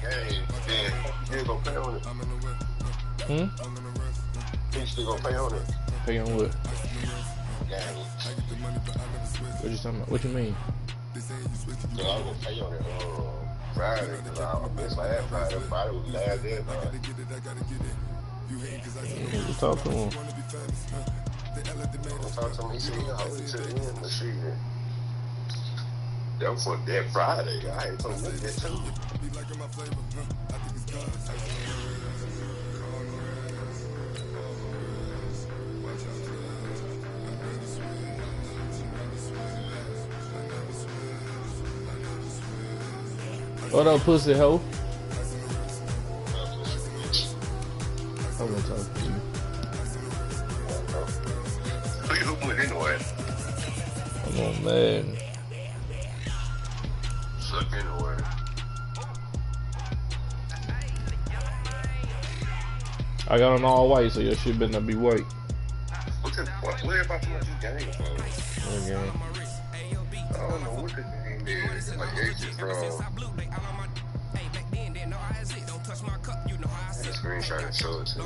game, then you gonna pay on it. You still gonna pay on it. Pay on what? Game. What you talking about? What you mean? So I was gonna pay on it Friday, because I missed last Friday. Friday was the last day. You talk to him. Talk to him, he said he'll hold it to the end of the season. That was for that Friday. I ain't told him that too. What up, pussy hoe? I'm gonna talk to you. Who you hooping with anyway? I'm on Madden. Suck anyway. I got an all white, so your shit better not be white. What about you game for? Okay. I don't know what the game is. Like, it's just from. The screenshot and show it to you.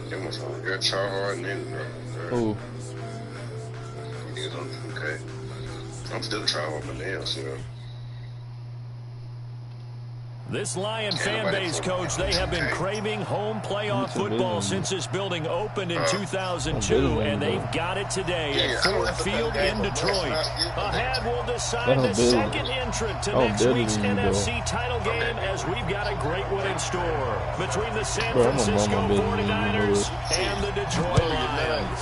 That was on good try hard and then Who? niggas on 2K. I'm still trying with my nails, you know. This Lion fan base, Coach, they have been craving home playoff football since this building opened in 2002, and they've got it today at Ford Field in Detroit. Ahead, we'll decide the second entrant to next week's NFC title game, as we've got a great one in store between the San Francisco 49ers and the Detroit Lions.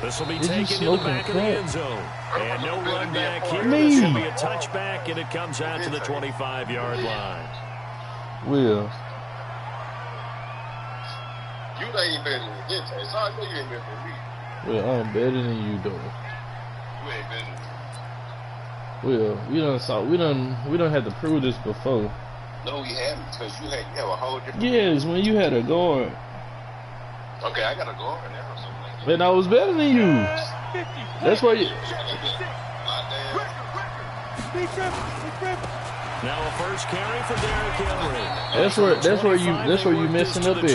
This will be taken to the back of the end zone. And no run back here. This will be a touchback, and it comes out to the 25-yard line. Will. You ain't better than me, so I know you ain't better than me. Well, I'm better than you, though. You ain't better than me. Well, we done had to prove this before. No, we haven't, because you have a whole different. Yes, when you had a guard. Okay, I got a guard now or something like that. And I was better than you. That's why you. Now a first carry for Derrick Henry. That's where you messing up at.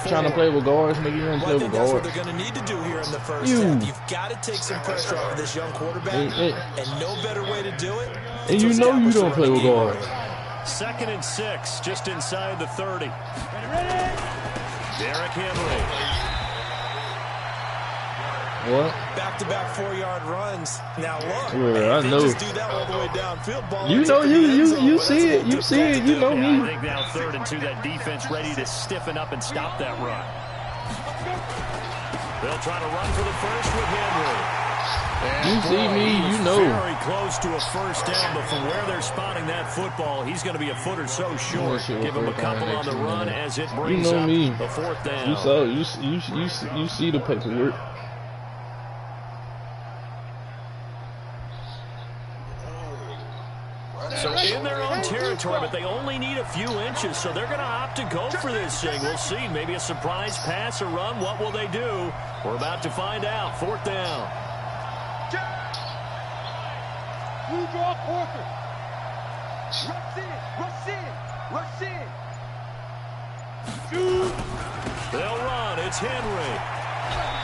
Trying to play with guards, maybe you don't play with guards. That's what they're going to need to do here in the first half. You've got to take some pressure off of this young quarterback, and no better way to do it. And you know you don't play with guards. 2nd and 6, just inside the 30. Derrick Henry. What? Back-to-back 4-yard runs. Now look, well, I know. Just do that all the way downfield. Ball you know, you see it. You see it. You know me. I think now 3rd and 2, that defense ready to stiffen up and stop that run. They'll try to run for the first with Henry. You see me, you know. Very close to a first down, but from where they're spotting that football, he's going to be a foot or so short. Give him a couple on the run as it brings up the 4th down. You see the paperwork. So in their own territory, but they only need a few inches, so they're going to opt to go for this thing. We'll see. Maybe a surprise pass or run. What will they do? We're about to find out. 4th down. Blue draw quarter. Rush in. They'll run. It's Henry.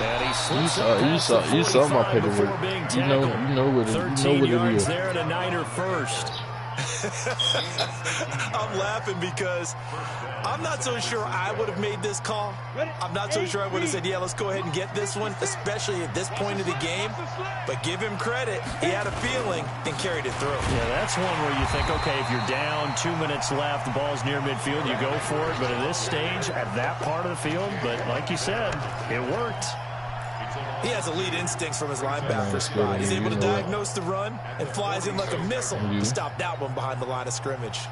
And he slips You saw my paperwork. You know what it is. 13 yards there and a Niner first. I'm laughing because I'm not so sure I would have made this call. I'm not so sure I would have said, yeah, let's go ahead and get this one, especially at this point of the game. But give him credit. He had a feeling and carried it through. Yeah, that's one where you think, okay, if you're down, 2 minutes left, the ball's near midfield, you go for it. But at this stage, at that part of the field, but like you said, it worked. He has elite instincts from his linebacker spot. He's able to diagnose the run and flies in like a missile to stop that one behind the line of scrimmage.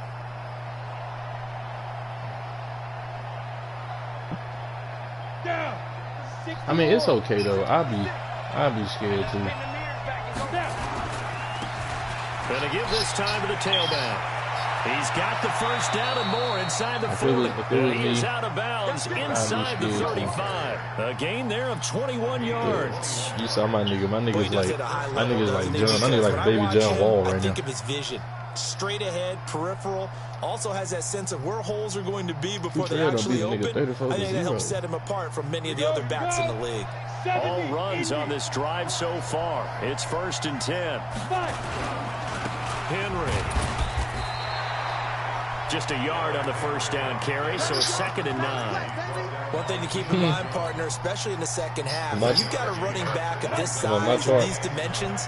Down. I mean, it's okay though. I'd be scared too. Gonna give this time to the tailback. He's got the first down and more inside the 40. He is out of bounds inside the 35. A gain there of 21 yards. You saw my nigga. My nigga's like John. My nigga like baby John Wall right now. Think of his vision. Straight ahead, peripheral. Also has that sense of where holes are going to be before they actually open. I think that helps set him apart from many of the other backs in the league. All runs on this drive so far. It's 1st and 10. Henry. Just a yard on the first down carry, so it's 2nd and 9. One thing to keep in mind, partner, especially in the second half, when you've got a running back of this size and these dimensions,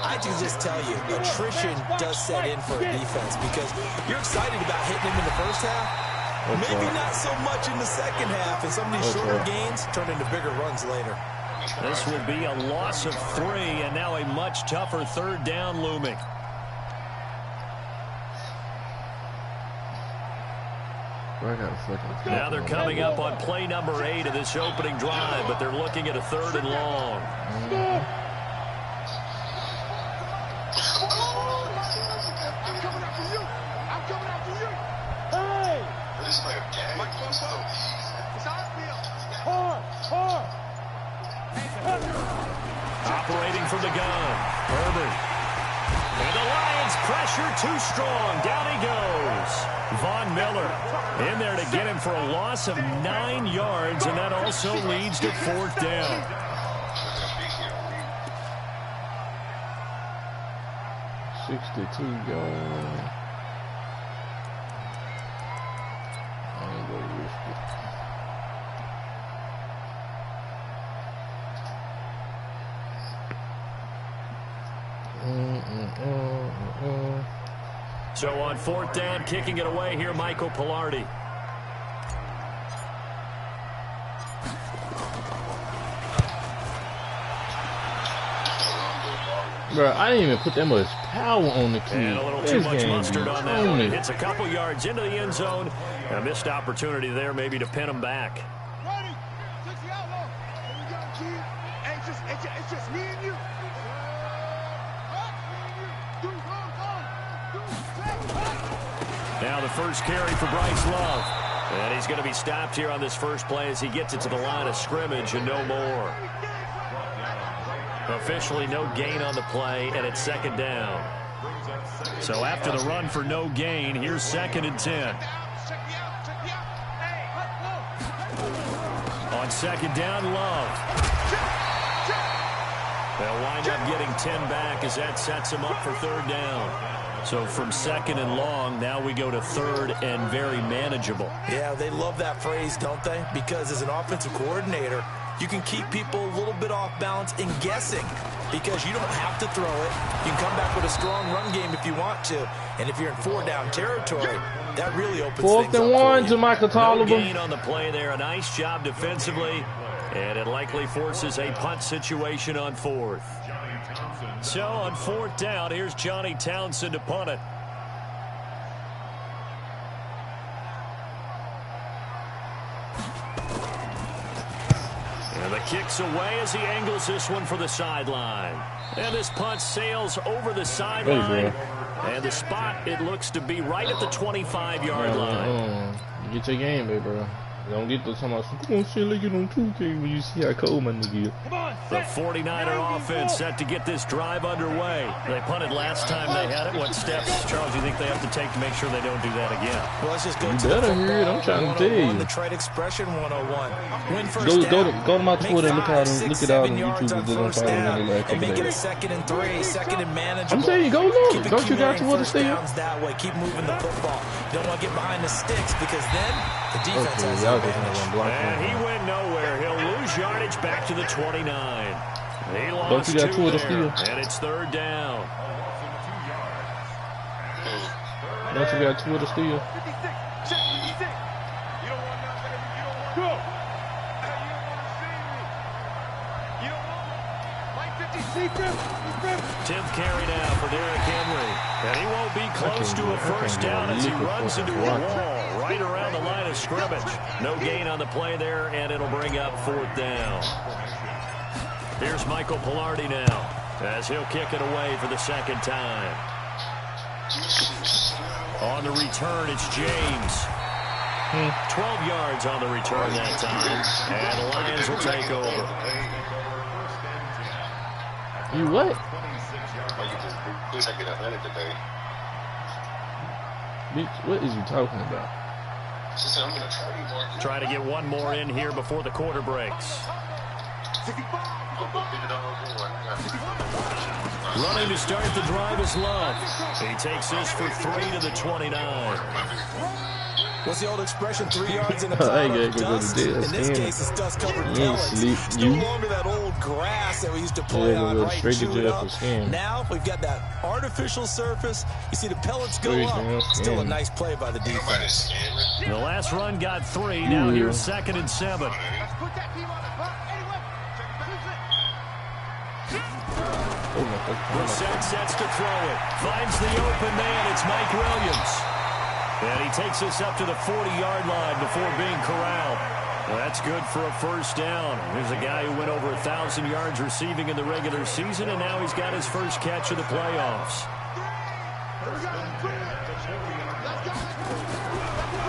I can just tell you, attrition does set in for a defense because you're excited about hitting him in the first half. Maybe not so much in the second half, and some of these shorter gains turn into bigger runs later. This will be a loss of 3, and now a much tougher 3rd down looming. Now they're coming up on play number 8 of this opening drive, but they're looking at a 3rd and long. Operating from the gun, Herbert. And the Lions pressure too strong. Down he goes. Von Miller in there to get him for a loss of 9 yards, and that also leads to 4th down. $62 yards. I ain't gonna risk it. So on 4th down, kicking it away here, Michael Pilardi. Bro, I didn't even put that much power on the key. And a little too much mustard on that one. It hits a couple yards into the end zone. A missed opportunity there maybe to pin him back. It's just me and you. Now the first carry for Bryce Love. And he's going to be stopped here on this first play as he gets it to the line of scrimmage and no more. Officially no gain on the play, and it's 2nd down. So after the run for no gain, here's 2nd and 10. On 2nd down, Love. They'll wind up getting 10 back as that sets him up for 3rd down. So from 2nd and long, now we go to 3rd and very manageable. Yeah, they love that phrase, don't they? Because as an offensive coordinator, you can keep people a little bit off balance and guessing because you don't have to throw it. You can come back with a strong run game if you want to. And if you're in 4-down territory, that really opens things up. 4th and 1 to Michael Tolliver. No gain on the play there. A nice job defensively. And it likely forces a punt situation on 4th. So on 4th down, here's Johnny Townsend to punt it. And the kick's away as he angles this one for the sideline. And this punt sails over the sideline. And the spot, it looks to be right at the 25-yard line. Get your game, baby, bro. Don't get to talking about, come on, shit, let's get on 2K when you see how cold my nigga is. The 49er offense set to get this drive underway. They punted last time they had it. What steps, Charles, do you think they have to take to make sure they don't do that again? Well, let's just go you to better the hear it. I'm trying to tell you. The trade expression 101. Win first go down. To my Twitter and look at all the yards YouTubers on that I'm first following down in the last and couple make it a days. 2nd and 3, 2nd and manageable. I'm saying you go look. Don't you got Twitter first still? downs that way. Keep moving the football. Don't want to get behind the sticks because then the defense has the advantage. And he went nowhere. He'll lose yardage back to the 29. He lost 2 there, and it's 3rd down. Don't you got 2 of the steal? Tenth carry now for Derrick Henry. And he won't be close to a first down as he runs into a wall right around the line of scrimmage. No gain on the play there, and it'll bring up 4th down. Here's It's Michael Pilardi now, as he'll kick it away for the second time. On the return, it's James. 12 yards on the return that time, and the Lions will take over. You what? Bitch, what is you talking about? Try to get one more in here before the quarter breaks. Running to start the drive is Love. He takes this for 3 to the 29. What's the old expression? 3 yards in a cloud of dust. In this case, it's dust-covered pellets. No longer that old grass that we used to play on, right? Chew it up. Now we've got that artificial surface. You see the pellets go up. Still a nice play by the defense. The last run got 3. Now here's 2nd and 7. Brissett sets to throw it. Finds the open man. It's Mike Williams. And he takes us up to the 40-yard line before being corralled. Well, that's good for a first down. There's a guy who went over 1,000 yards receiving in the regular season, and now he's got his first catch of the playoffs.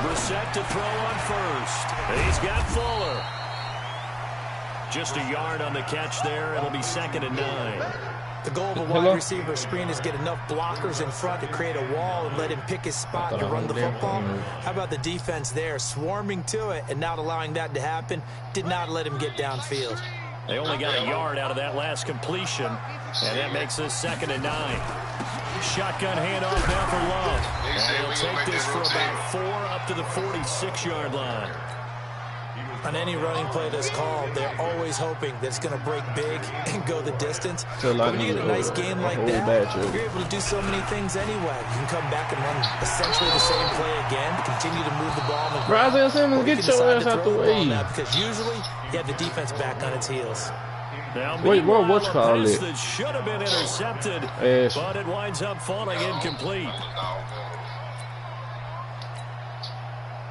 Brissett to throw on first. He's got Fuller. Just a yard on the catch there. It'll be 2nd and 9. The goal of a wide receiver screen is get enough blockers in front to create a wall and let him pick his spot to run the football. How about the defense there, swarming to it and not allowing that to happen? Did not let him get downfield. They only got a yard out of that last completion, and that makes this 2nd and 9. Shotgun handoff now for Love. And he'll take this for about 4 up to the 46-yard line. On any running play that's called, they're always hoping that it's going to break big and go the distance. But when you get a nice game like that, you're able to do so many things anyway. You can come back and run essentially the same play again, continue to move the ball. Isaiah Simmons, get your ass out the way. Because usually you have the defense back on its heels. Now, wait, what you call it? That should have been intercepted, but it winds up falling incomplete.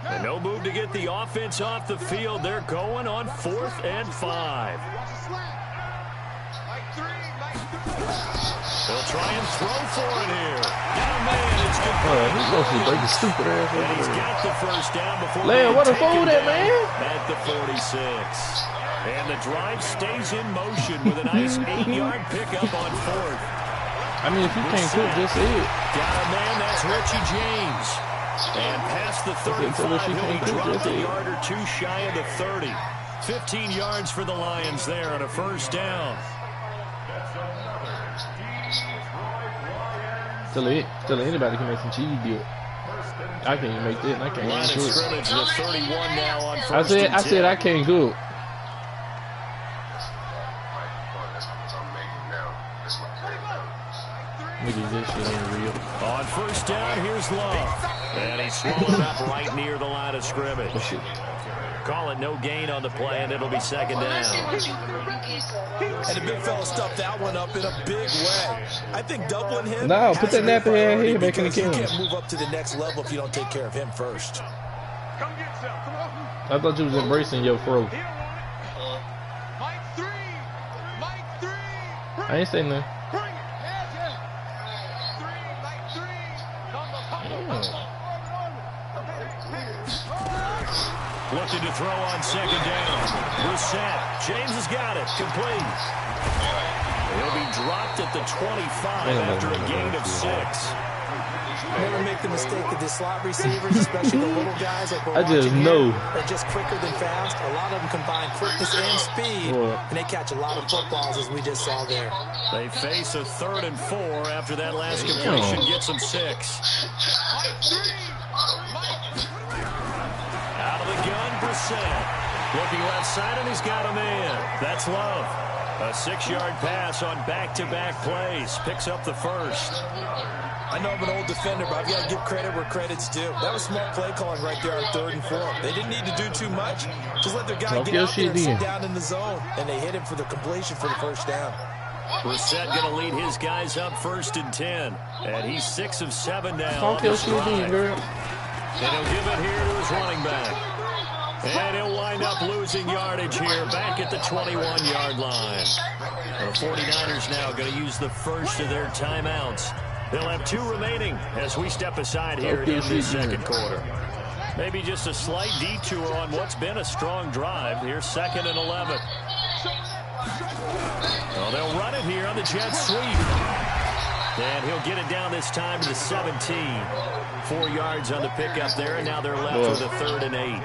And no move to get the offense off the field. They're going on 4th and 5. They'll try and throw for it here. Got a man. It's complete. He's going to break the stupid ass. And he's got the first down before Lamb, what a fold that, man. At the 46. And the drive stays in motion with a nice 8-yard pickup on 4th. I mean, if you can't cook, just say it. Got a man. That's Richie James. And past the 35, he'll be dropped a yard or 2 shy of the 30. 15 yards for the Lions there on a first down. Still anybody can make some cheese dip. I can't even make that, and I can't Line even of cook. scrimmage with 31 now on first and 10. I said I can't cook. Look at this shit ain't real. On first down, here's Love. And he swallowed up right near the line of scrimmage. Call it no gain on the play, and it'll be 2nd down. And the big fella stuffed that one up in a big way. I think doubling him. No, put that nappy head here back in the You camera. can't move up to the next level if you don't take care of him first. I thought you was embracing your fro. I ain't saying nothing. Looking to throw on 2nd down. Brissett. James has got it. Complete. He'll be dropped at the 25 after a gain of 6. Never make the mistake of the slot receivers, especially the little guys like we're I just know. They're just quicker than fast. A lot of them combine quickness and speed, and they catch a lot of footballs, as we just saw there. They face a 3rd and 4 after that last completion gets them 6. Out of the gun, Brissett. Looking left side, and he's got a man. That's Love. A 6-yard pass on back-to-back plays. Picks up the first. I know I'm an old defender, but I've got to give credit where credit's due. That was smart play calling right there on 3rd and 4. They didn't need to do too much. Just let their guy get out there and sit down in the zone. And they hit him for the completion for the first down. Brissett going to lead his guys up 1st and 10. And he's 6 of 7 now. Talk your shit in, girl. And he'll give it here to his running back. And he'll wind up losing yardage here back at the 21-yard line. The 49ers now going to use the first of their timeouts. They'll have 2 remaining as we step aside here in the second quarter. Maybe just a slight detour on what's been a strong drive. Here's 2nd and 11. Well, they'll run it here on the jet sweep. And he'll get it down this time to the 17. 4 yards on the pickup there, and now they're left with a 3rd and 8.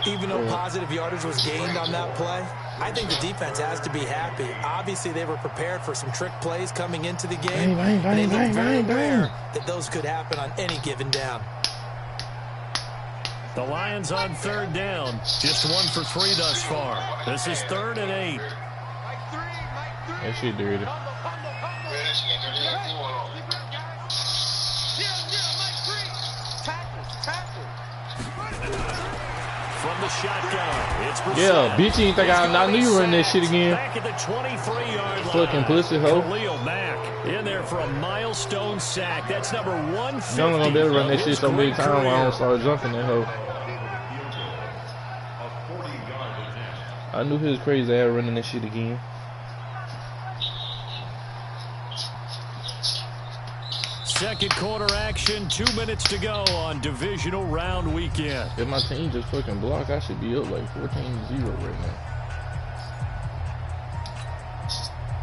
Even though positive yardage was gained on that play, I think the defense has to be happy. Obviously, they were prepared for some trick plays coming into the game. And it looked very rare that those could happen on any given down. The Lions on 3rd down. Just 1 for 3 thus far. This is 3rd and 8. That shit dirty. From the shotgun, it's yeah, bitch, you ain't think I knew you were running that shit again. Back at the 23-yard line. Fucking pussy hoe. Khalil Mack in there for a milestone sack. That's number 150. I'm gonna be able to run that shit so many times when I don't start jumping that hoe. I knew he was crazy ass running that shit again. Second quarter action, 2 minutes to go on divisional round weekend. If my team just fucking block, I should be up like 14-0 right now.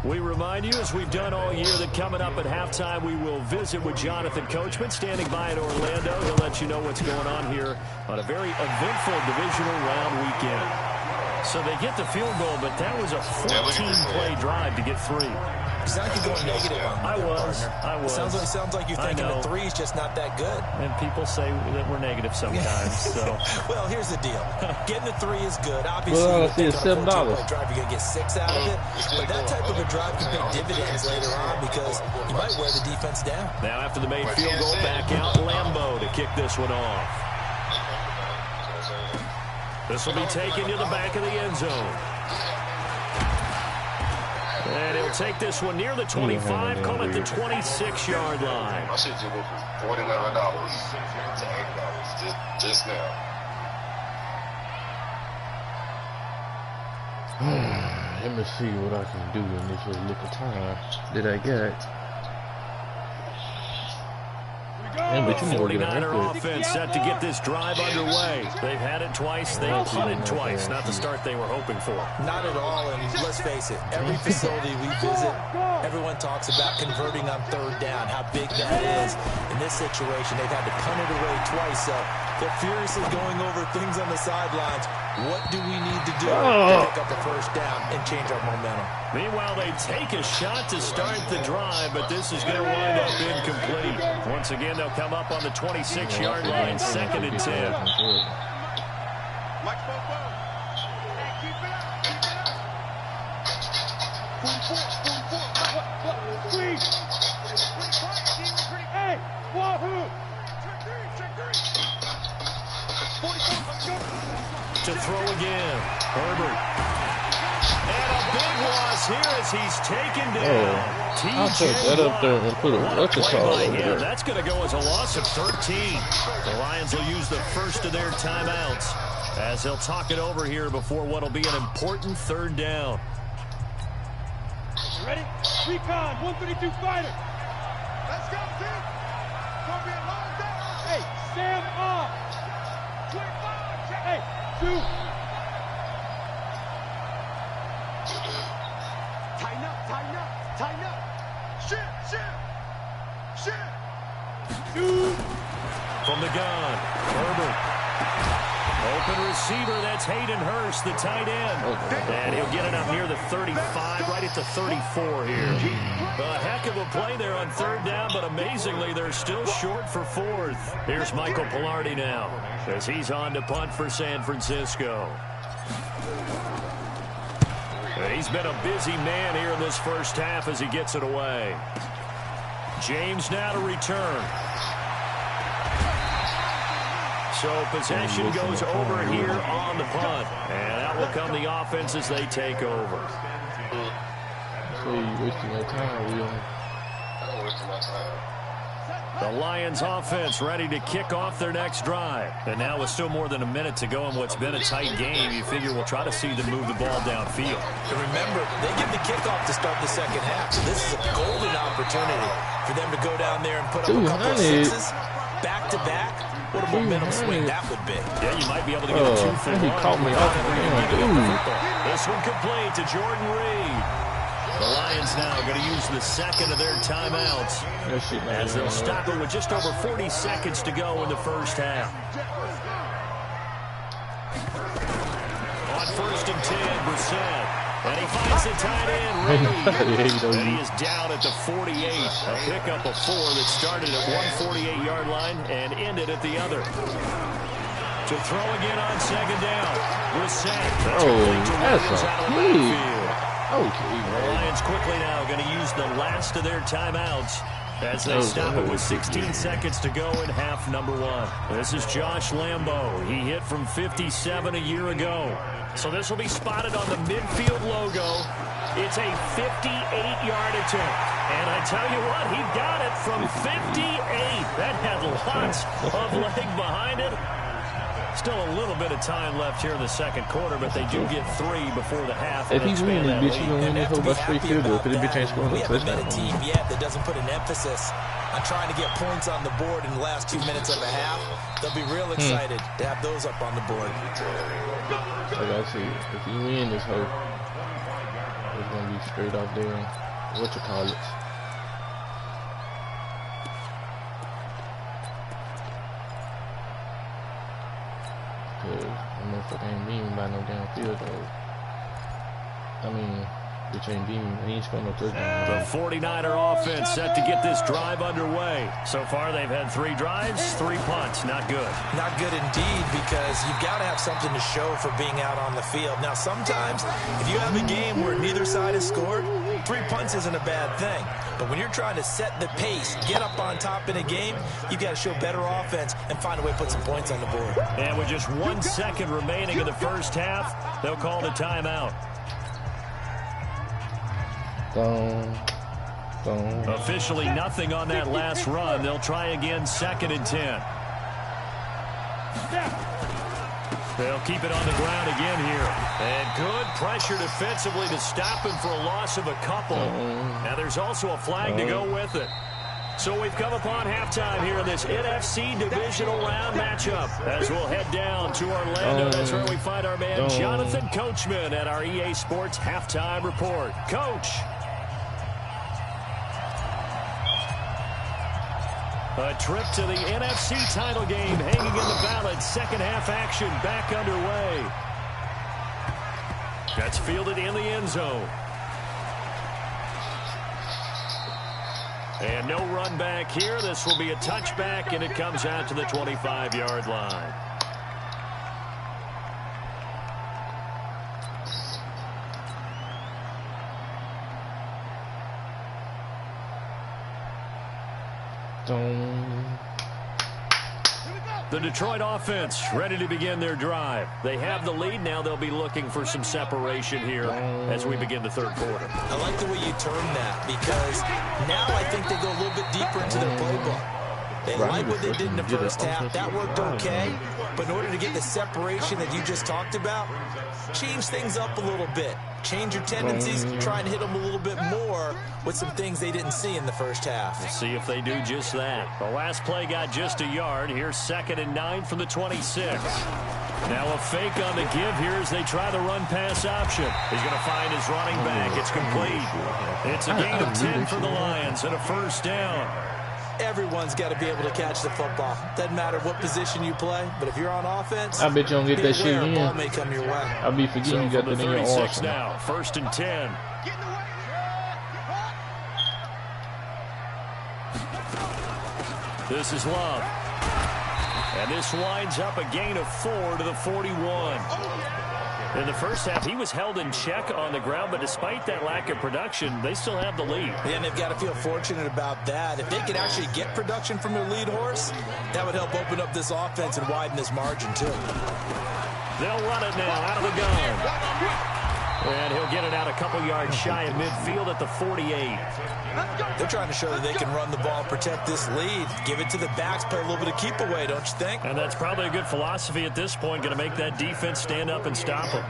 We remind you, as we've done all year, that coming up at halftime, we will visit with Jonathan Coachman, standing by in Orlando. He'll let you know what's going on here on a very eventful divisional round weekend. So they get the field goal, but that was a 14-play drive to get 3. You sound like you're going negative on I was. Sounds like you're thinking the 3 is just not that good. And people say that we're negative sometimes. So, well, here's the deal. Getting the 3 is good. Obviously, well, you think $7. on a 14-play drive, you're going to get 6 out of it. But that type of a drive can pay dividends later on because you might wear the defense down. Now after the made field goal, back out Lambeau to kick this one off. This will be taken to the back of the end zone. And he'll take this one near the 25, call it the 26-yard line. I should just go for $49 to $8 just now. Let me see what I can do in this little lick of time that I got. Man, but you never get a 49er offense set to get this drive underway. They've had it twice. They punted twice. Not the start they were hoping for. Not at all, and let's face it, every facility we visit, everyone talks about converting on 3rd down, how big that is. In this situation, they've had to punt it away twice, so they're furiously going over things on the sidelines. What do we need to do to pick up the 1st down and change our momentum? Meanwhile, they take a shot to start the drive, but this is going to wind up incomplete. Once again, they'll come up on the 26-yard line, 2nd and 10. To throw again, Herbert. And a big loss here as he's taken down. I'll take that up there and put a call over there. That's going to go as a loss of 13. The Lions will use the first of their timeouts as they'll talk it over here before what will be an important 3rd down. Ready? Recon, 132 fighter. Let's go, Tim. Gonna be a long day. Hey, stand up. 25, check. Hey, 2. Tighten up, tighten up, tighten up. Shit. 2. From the gun, Herbert. Open receiver, that's Hayden Hurst, the tight end. And he'll get it up near the 35, right at the 34 here. A heck of a play there on 3rd down, but amazingly, they're still short for 4th. Here's Michael Pilardi now, as he's on to punt for San Francisco. He's been a busy man here in this first half as he gets it away. James now to return. So possession goes over here on the punt. And out will come the offense as they take over. So you wasting your time, Will. I don't waste my time. The Lions offense ready to kick off their next drive. And now with still more than a minute to go in what's been a tight game, you figure we'll try to see them move the ball downfield. And remember, they give the kickoff to start the second half. So this is a golden opportunity for them to go down there and put up a couple of sixes back-to-back. What a momentum swing that would be. Yeah, you might be able to get a 2-for-1. He caught me off. This one complete to Jordan Reed. The Lions now going to use the second of their timeouts as they'll stop it with just over 40 seconds to go in the first half. On 1st and 10, Brissett. And he finds the tight end, Reed. And he is down at the 48. A pickup of 4 that started at 148-yard line and ended at the other. To throw again on second down. Brissett. That's a huge. Okay, the Lions quickly now going to use the last of their timeouts as they stop it with 16 seconds to go in half number 1. This is Josh Lambo. He hit from 57 a year ago. So this will be spotted on the midfield logo. It's a 58-yard attempt. And I tell you what, he got it from 58. That had lots of leg behind it. Still a little bit of time left here in the second quarter, but they do get 3 before the half. If he's winning this bitch, he's going to win this whole bunch straight field goal because the bitch ain't scoring a touchdown. We haven't met a team yet that doesn't put an emphasis on trying to get points on the board in the last 2 minutes of a half. They'll be real excited to have those up on the board. Like I see, if you win this whole, it's going to be straight off there. What you call it? I motherfucker ain't beating by no damn field goal. I mean, bitch ain't beating. He ain't scoring no touchdown. The 49er offense set to get this drive underway. So far, they've had 3 drives, 3 punts. Not good. Not good indeed, because you've got to have something to show for being out on the field. Now, sometimes, if you have a game where neither side has scored, 3 punts isn't a bad thing. But when you're trying to set the pace, get up on top in a game, you've got to show better offense and find a way to put some points on the board. And with just 1 second remaining in the first half, they'll call the timeout. Officially nothing on that last run. They'll try again 2nd and 10. They'll keep it on the ground again here. And good pressure defensively to stop him for a loss of a couple. Now there's also a flag to go with it. So we've come upon halftime here in this NFC Divisional Round matchup. As we'll head down to Orlando, that's where we find our man Jonathan Coachman at our EA Sports Halftime Report. Coach. A trip to the NFC title game hanging in the balance. Second half action back underway. That's fielded in the end zone. And no run back here. This will be a touchback, and it comes out to the 25-yard line. The Detroit offense ready to begin their drive. They have the lead. Now they'll be looking for some separation here as we begin the third quarter. I like the way you term that, because now I think they go a little bit deeper into their playbook. They like what they did in the first half. That worked okay. But in order to get the separation that you just talked about, change things up a little bit. Change your tendencies, try and hit them a little bit more with some things they didn't see in the first half. We'll see if they do just that. The last play got just a yard. Here's 2nd and 9 from the 26. Now a fake on the give here as they try the run-pass option. He's going to find his running back. It's complete. It's a gain of 10 for the Lions and a first down. Everyone's got to be able to catch the football. Doesn't matter what position you play, but if you're on offense, I bet you don't get that shit in. Ball may come your way. I'll be forgetting you got that in your arsenal. Now, 1st and 10. This is Love. And this winds up a gain of 4 to the 41. In the first half, he was held in check on the ground, but despite that lack of production, they still have the lead. Yeah, and they've got to feel fortunate about that. If they could actually get production from their lead horse, that would help open up this offense and widen this margin, too. They'll run it now out of the gun. And he'll get it out a couple yards shy of midfield at the 48. They're trying to show that they can run the ball and protect this lead. Give it to the backs, play a little bit of keep away, don't you think? And that's probably a good philosophy at this point. Going to make that defense stand up and stop them.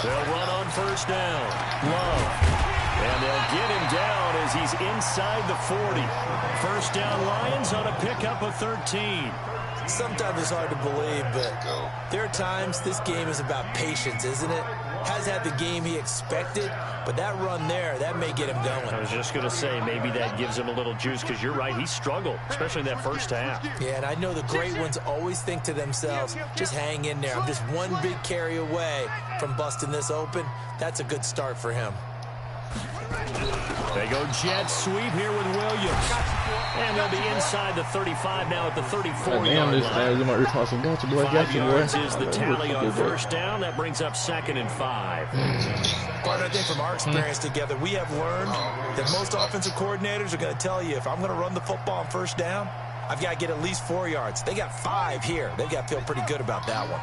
They'll run on first down. Love. And they'll get him down as he's inside the 40. First down Lions on a pickup of 13. Sometimes it's hard to believe, but there are times this game is about patience, isn't it? Has had the game he expected, but that run there, that may get him going. I was just going to say, maybe that gives him a little juice, because you're right, he struggled, especially in that first half. Yeah, and I know the great ones always think to themselves, just hang in there. I'm just one big carry away from busting this open. That's a good start for him. They go jet sweep here with Williams. And they'll be inside the 35 now at the 34-yard line. Gotcha, boy. 5 yards is the tally on first down. That brings up 2nd and 5. But I think from our experience together, we have learned that most offensive coordinators are going to tell you, if I'm going to run the football on first down, I've got to get at least 4 yards. They got 5 here. They've got to feel pretty good about that one.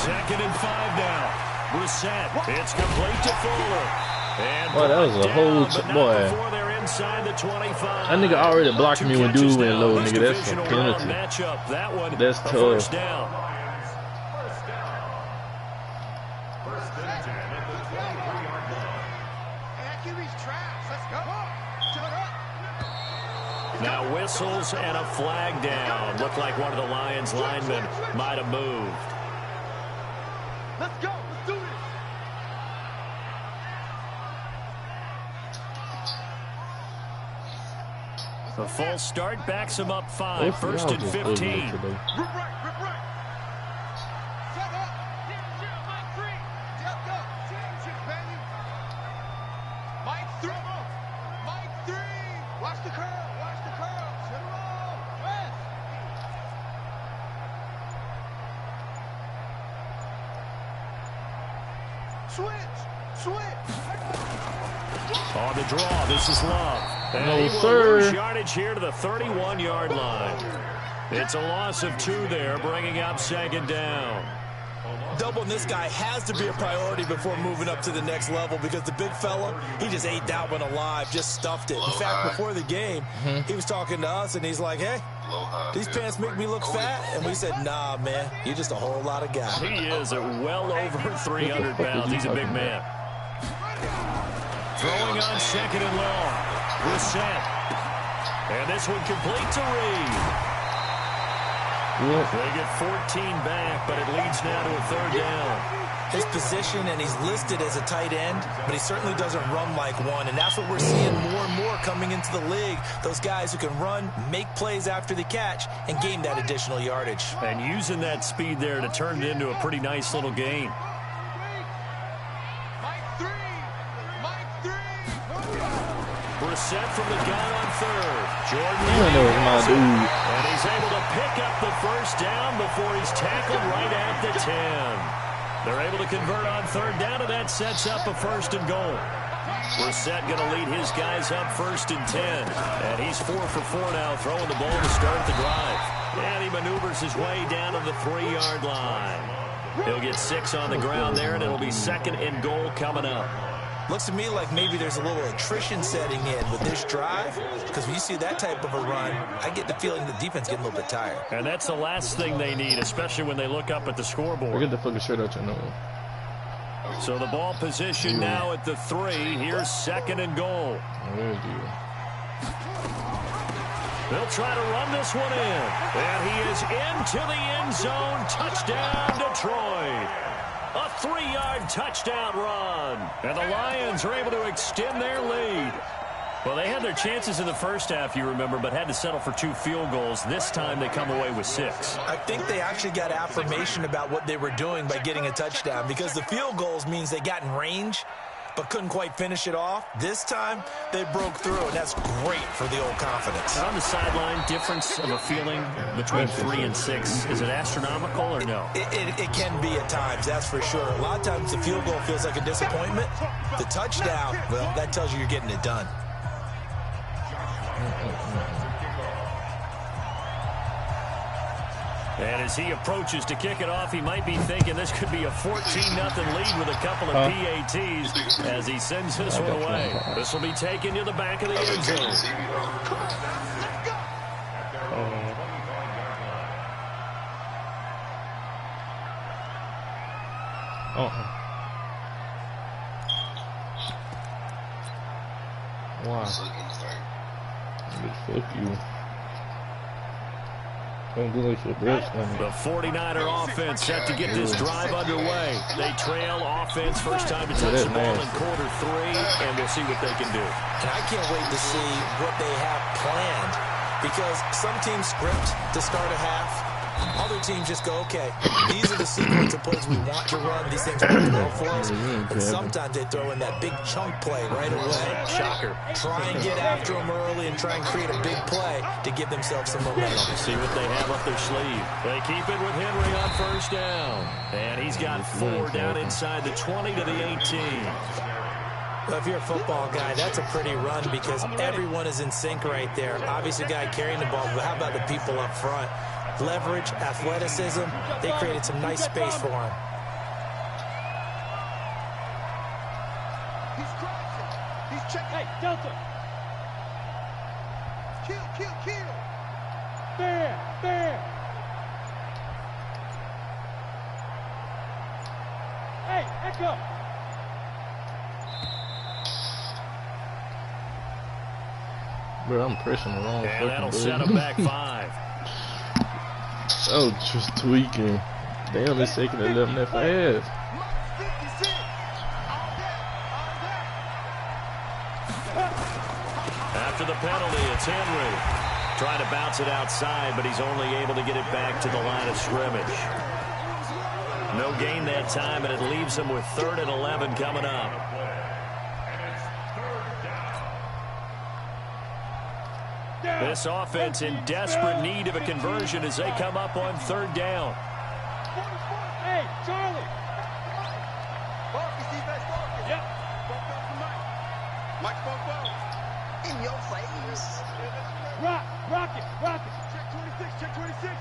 2nd and 5 now. Brissett. It's complete to Fuller. And boy, that was a whole boy. Inside the 25. That nigga already blocked me when dude went low, nigga. That's a penalty. Matchup. That one, that's tough. First down. Now whistles and a flag down. Looked like one of the Lions linemen might have moved. Let's go. Let's do this. The false start backs him up 5. First and 15. Rip right, rip right. Set up. Mike 3. Let's go. Championship, baby. Mike 3. Mike 3. Watch the curl. Watch the curl. Sit around. Rest. Switch. On the draw, this is Love. And no, he will sir. lose yardage here to the 31-yard line. It's a loss of 2 there, bringing up 2nd down. Doubling this guy has to be a priority before moving up to the next level, because the big fella, he just ate that one alive, just stuffed it. In fact, before the game, he was talking to us, and he's like, hey, these pants make me look fat. And we said, nah, man, you're just a whole lot of guy. He is at well over 300 pounds. He's a big man. Throwing on 2nd and long. Brissett. And this one complete to Reed. They get 14 back, but it leads now to a 3rd down. His position, and he's listed as a tight end, but he certainly doesn't run like one, and that's what we're seeing more and more coming into the league. Those guys who can run, make plays after the catch, and gain that additional yardage. And using that speed there to turn it into a pretty nice little gain. Brissett from the gun on 3rd. Jordan. And he's able to pick up the first down before he's tackled right at the 10. They're able to convert on 3rd down, and that sets up a 1st and goal. Brissett going to lead his guys up 1st and 10. And he's 4 for 4 now, throwing the ball to start the drive. And he maneuvers his way down to the 3-yard line. He'll get 6 on the ground there, and it'll be 2nd and goal coming up. Looks to me like maybe there's a little attrition setting in with this drive, because when you see that type of a run, I get the feeling the defense getting a little bit tired. And that's the last thing they need, especially when they look up at the scoreboard. Get the fucking shirt out your nose. So the ball position now at the 3. Here's 2nd and goal. They'll try to run this one in. And he is into the end zone. Touchdown, Detroit. A 3-yard touchdown run. And the Lions are able to extend their lead. Well, they had their chances in the first half, you remember, but had to settle for 2 field goals. This time they come away with 6. I think they actually got affirmation about what they were doing by getting a touchdown, because the field goals means they got in range. but couldn't quite finish it off. This time, they broke through, and that's great for the old confidence. And on the sideline, difference of a feeling between 3 and 6, is it astronomical or no? It can be at times, that's for sure. A lot of times the field goal feels like a disappointment. The touchdown, well, that tells you you're getting it done. And as he approaches to kick it off, he might be thinking this could be a 14-0 lead with a couple of PATs as he sends this one away. This will be taken to the back of the end zone. Wow. Fuck you. Don't do like your best, the 49er offense set to get this drive underway. They trail offense, first time to touch the ball in quarter 3, and we'll see what they can do. And I can't wait to see what they have planned, because some teams script to start a half. Other teams just go, okay, these are the sequence of plays we want to run. These things work well for us. And sometimes they throw in that big chunk play right away. Shocker. Try and get after them early and try and create a big play to give themselves some momentum. See what they have up their sleeve. They keep it with Henry on first down. And he's got 4 down inside the 20 to the 18. Well, if you're a football guy, that's a pretty run because everyone is in sync right there. Obviously, a guy carrying the ball, but how about the people up front? Leverage, athleticism, they created some nice space for him. He's crossing. He's checking. Hey, Delta. Kill. There. Hey, Echo. Bro, I'm pressing the wrong and that'll set him back 5. Oh, just tweaking. Damn, it's taking 11 at 5. After the penalty, it's Henry. Trying to bounce it outside, but he's only able to get it back to the line of scrimmage. No gain that time, and it leaves him with 3rd and 11 coming up. This offense in desperate need of a conversion as they come up on 3rd down. Hey, Charlie. Focus, defense, focus. Yep. Focus on Mike. Mike, in your face. Rock it. Check 26.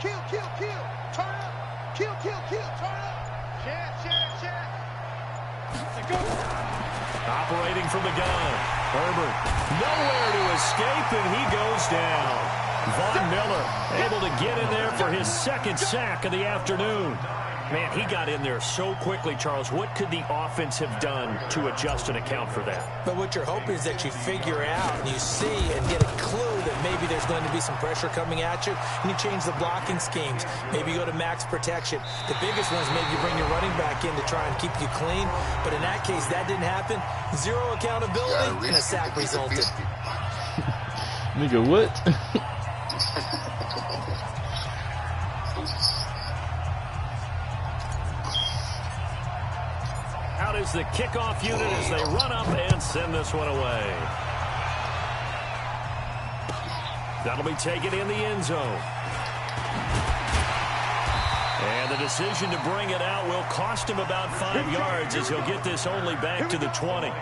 Kill. Turn up. Kill. Turn up. Check. Let's go. Operating from the gun. Herbert nowhere to escape, and he goes down. Von Miller able to get in there for his 2nd sack of the afternoon. Man, he got in there so quickly, Charles. What could the offense have done to adjust and account for that? But what you're hoping is that you figure out and you see and get a clue that maybe there's going to be some pressure coming at you, and you change the blocking schemes. Maybe you go to max protection. The biggest one is maybe you bring your running back in to try and keep you clean. But in that case, that didn't happen. 0 accountability, and a sack resulted. Nigga, what? Out is the kickoff unit as they run up and send this one away. That'll be taken in the end zone. And the decision to bring it out will cost him about 5 yards as he'll get this only back to the 20.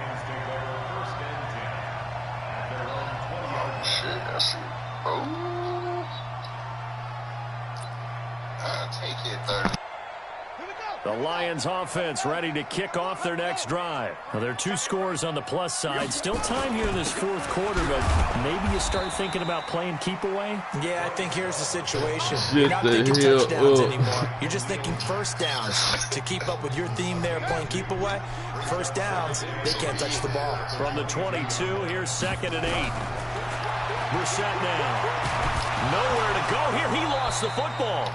I'll take it 30. The Lions offense ready to kick off their next drive. Well, there are 2 scores on the plus side. Still time here in this 4th quarter, but maybe you start thinking about playing keep away? Yeah, I think here's the situation. You're not thinking touchdowns anymore. You're just thinking first downs. To keep up with your theme there, playing keep away, first downs, they can't touch the ball. From the 22, here's 2nd and 8. Brissett now. Nowhere to go here. He lost the football.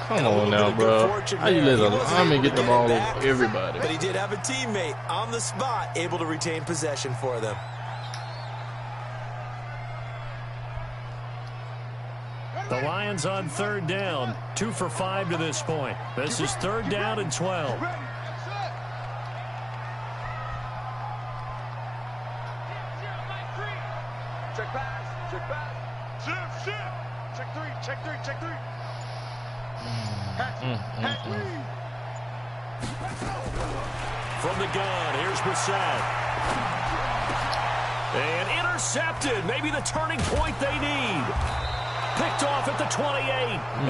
Come on now, bro. How you let a lineman get the ball over everybody? But he did have a teammate on the spot able to retain possession for them. The Lions on 3rd down. 2 for 5 to this point. This is 3rd down and 12. Check pass. Check pass. Shift, shift. Check three. Check three. Check three. From the gun, here's Brissett. And intercepted. Maybe the turning point they need. Picked off at the 28.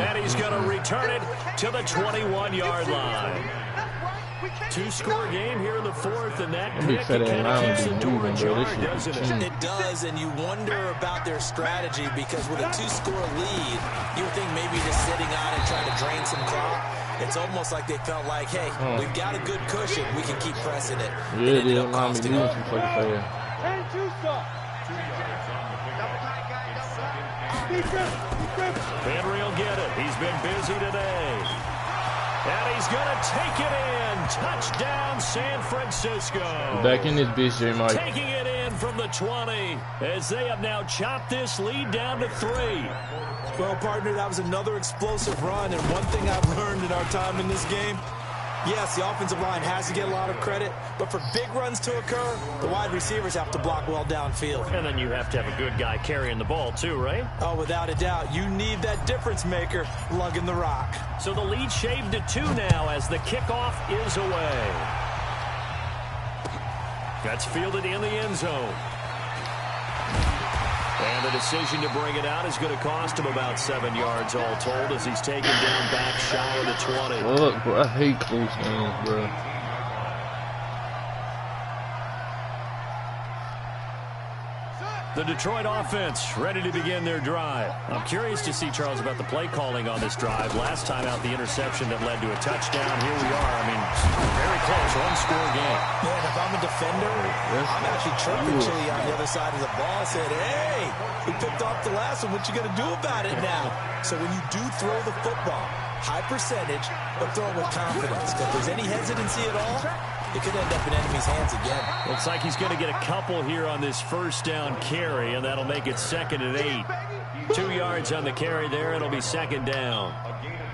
And he's going to return it to the 21-yard line. Two-score game here in the fourth, and that pick kind of keeps the door ajar, doesn't it? It does, and you wonder about their strategy because with a two-score lead, you would think maybe just sitting on it, trying to drain some clock. It's almost like they felt like, hey, we've got a good cushion. We can keep pressing it. Yeah, they don't mind me doing some fucking fair. Henry will get it. He's been busy today. And he's going to take it in. Touchdown, San Francisco. Back in this bitch, J. Mike. Taking it in from the 20 as they have now chopped this lead down to 3. Well, partner, that was another explosive run, and one thing I've learned in our time in this game, yes, the offensive line has to get a lot of credit, but for big runs to occur, the wide receivers have to block well downfield. And then you have to have a good guy carrying the ball too, right? Oh, without a doubt. You need that difference maker lugging the rock. So the lead shaved to 2 now as the kickoff is away. That's fielded in the end zone. And the decision to bring it out is going to cost him about 7 yards all told as he's taken down back shy of the 20. Look, bro, I hate close games, bro. The Detroit offense ready to begin their drive. I'm curious to see, Charles, about the play calling on this drive. Last time out, the interception that led to a touchdown. Here we are. I mean, very close, one-score game. Man, if I'm a defender, I'm actually chirping Chili on the other side of the ball. I said, hey, we picked off the last one. What you going to do about it now? So when you do throw the football, high percentage, but throw it with confidence. If there's any hesitancy at all, it could end up in enemy's hands again. Looks like he's going to get a couple here on this first down carry, and that'll make it 2nd and 8. 2 yards on the carry there. It'll be 2nd down.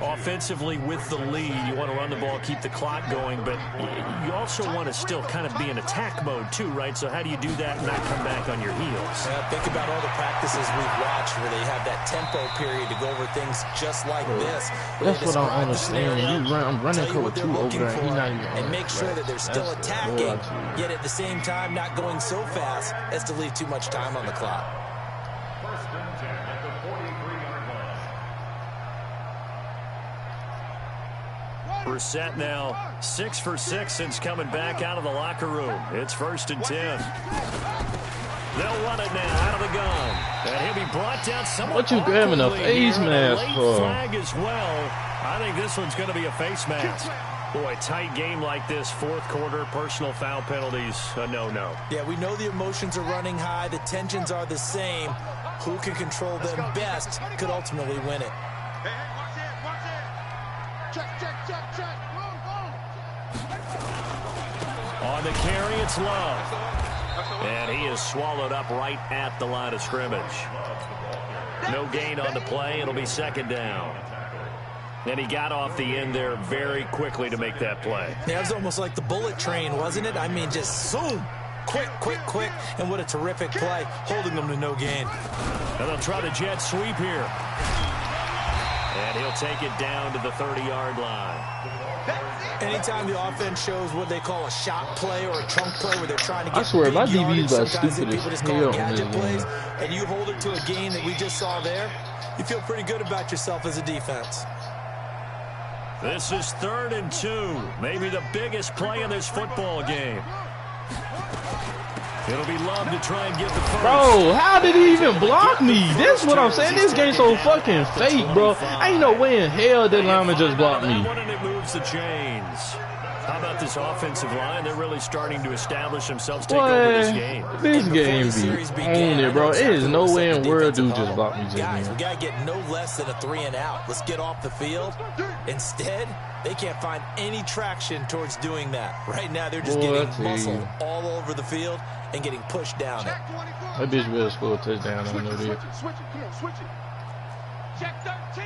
Offensively with the lead, you want to run the ball, keep the clock going, but you also want to still kind of be in attack mode too, right? So how do you do that and not come back on your heels? Think about all the practices we've watched where they have that tempo period to go over things just like this. That's what I don't understand. I'm running cover 2 over there. He's not even and make sure that they're still attacking, yet at the same time not going so fast as to leave too much time on the clock. Brissett now 6 for 6 since coming back out of the locker room. It's 1st and 10. They'll run it now out of the gun. And he'll be brought down somewhat. What you grabbing a face mask for? Flag as well. I think this one's going to be a face mask. Boy, tight game like this, 4th quarter, personal foul penalties, a no-no. Yeah, we know the emotions are running high. The tensions are the same. Who can control them best could ultimately win it. On the carry, it's Love. And he is swallowed up right at the line of scrimmage. No gain on the play. It'll be 2nd down. And he got off the end there very quickly to make that play. Yeah, it was almost like the bullet train, wasn't it? I mean, just zoom. Quick, quick, quick. And what a terrific play, holding them to no gain. And they'll try the jet sweep here. And he'll take it down to the 30-yard line. Anytime the offense shows what they call a shot play or a trunk play where they're trying to get I swear, my DB's about sometimes stupid people as just call hell it gadget on plays, this and you hold it to a gain that we just saw there, you feel pretty good about yourself as a defense. This is 3rd and 2. Maybe the biggest play in this football game. It'll be Love to try and get the first. Bro, how did he even block me? That's what I'm saying. This game's so fucking fake, bro. Ain't no way in hell that lineman just blocked me. And it moves the chains. How about this offensive line? They're really starting to establish themselves, take over this game. This game be on it, bro. It is no way in the world dude just blocked me. Guys, we got to get no less than a 3 and out. Let's get off the field. Instead, they can't find any traction towards doing that. Right now, they're just getting muscled all over the field and getting pushed down it. That bitch will score a touchdown on there. Switch it, come on, switch it. Check 13.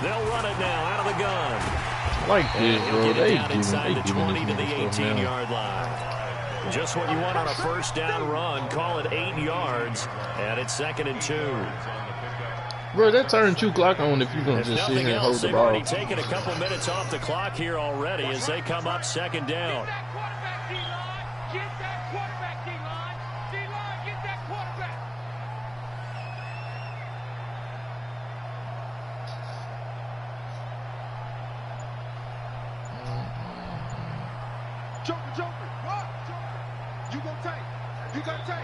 They'll run it now out of the gun. Like this, And bro. he'll get it They down inside the 20 to the this stuff now. 18-yard line. Just what you want on a first down run. Call it 8 yards, and it's 2nd and 2. Bro, that turned 2 clock on if you're going to just sit here and hold the They've ball. already taken a couple minutes off the clock here already as they come up 2nd down. Get that quarterback, D-line. D-line, get that quarterback. Joker. What? Joker. You gon' take. You got take.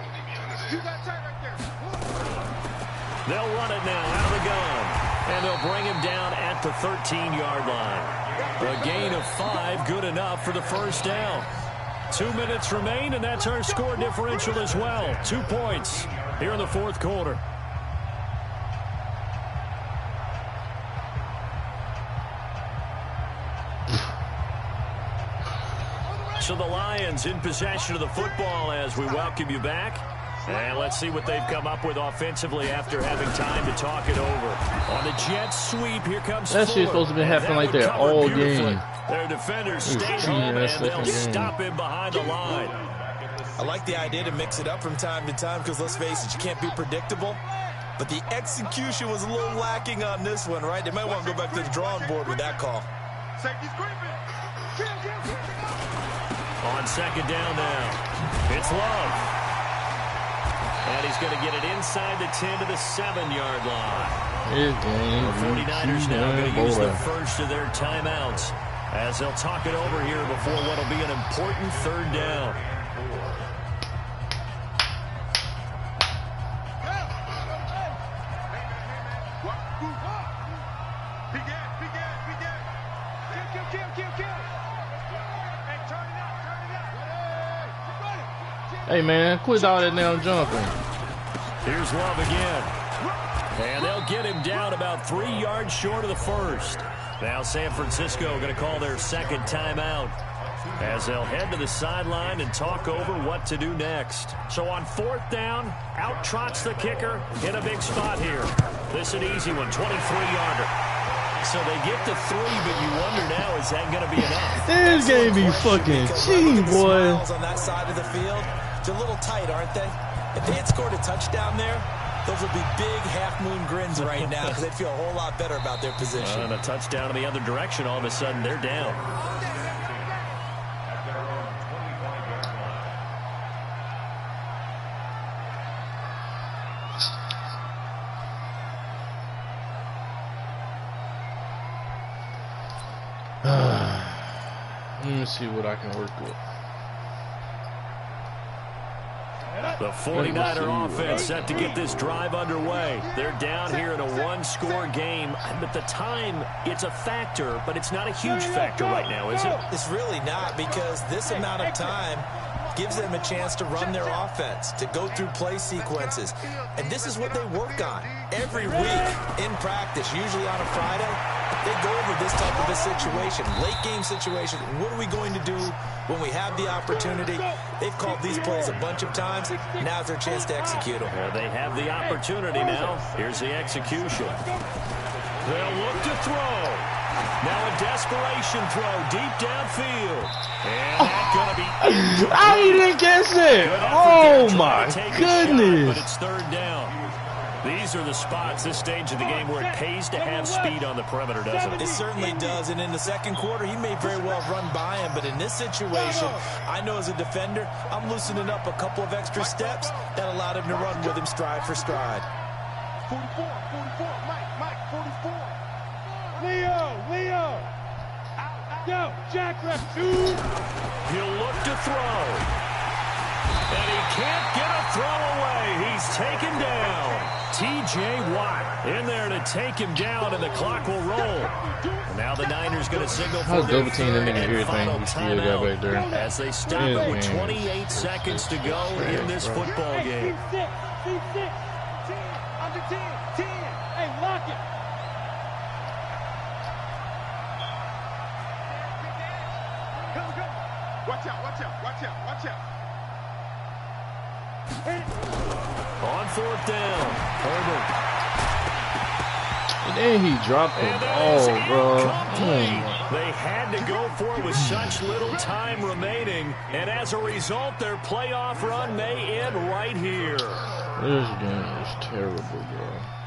You got take right there. They'll run it now out of the gun. And they'll bring him down at the 13-yard line. A gain of 5, good enough for the first down. 2 minutes remain, and that's our score differential as well. 2 points here in the 4th quarter. So the Lions in possession of the football as we welcome you back. And let's see what they've come up with offensively after having time to talk it over. On the jet sweep, here comes that shit's supposed to be happening like that all game. Their defenders stay home, and they'll stop him behind the line. I like the idea to mix it up from time to time because, let's face it, you can't be predictable. But the execution was a little lacking on this one, right? They might want to go back to the drawing board with that call. Safety's creeping. Kill. On 2nd down now, it's Love. And he's going to get it inside the 10 to the 7-yard line. The 49ers now going to use the first of their timeouts as they'll talk it over here before what will be an important 3rd down. Hey, man, quit all that damn jumping. Here's Love again. And they'll get him down about 3 yards short of the first. Now San Francisco going to call their 2nd timeout as they'll head to the sideline and talk over what to do next. So on 4th down, out trots the kicker in a big spot here. This an easy one, 23-yarder. So they get to 3, but you wonder now, is that going to be enough? This game be fucking cheap, boy. On that side of the field, they're a little tight, aren't they? If they had scored a touchdown there, those would be big half-moon grins right now because they'd feel a whole lot better about their position. And a touchdown in the other direction, all of a sudden they're down. Let me see what I can work with. The 49er offense set to get this drive underway. They're down here in a 1-score game. At the time, it's a factor, but it's not a huge factor right now, is it? It's really not, because this amount of time gives them a chance to run their offense, to go through play sequences. And this is what they work on every week in practice, usually on a Friday. They go over this type of a situation, late game situation. What are we going to do when we have the opportunity? They've called these plays a bunch of times. Now's their chance to execute them. They have the opportunity now. Here's the execution. They'll look to throw. Now a desperation throw deep downfield. And that's going to be... I didn't guess it. Oh, my goodness. But it's 3rd down. These are the spots, this stage of the game, where it pays to have speed on the perimeter, doesn't it? It certainly does, and in the 2nd quarter, he may very well have run by him, but in this situation, I know as a defender, I'm loosening up a couple of extra steps that allowed him to run with him stride for stride. 44, Mike, 44. Leo. Go, Jack left 2. He'll look to throw. And he can't get a throw away. He's taken down. T.J. Watt in there to take him down, and the clock will roll. And now the Niners going to signal for their third and final timeout as they stop it with 28 seconds to go in this football game. Under 10. Hey, lock it. Watch out. On 4th down, Herbert. And then he dropped the ball, bro. They had to go for it with such little time remaining, and as a result, their playoff run may end right here. This game is terrible, bro.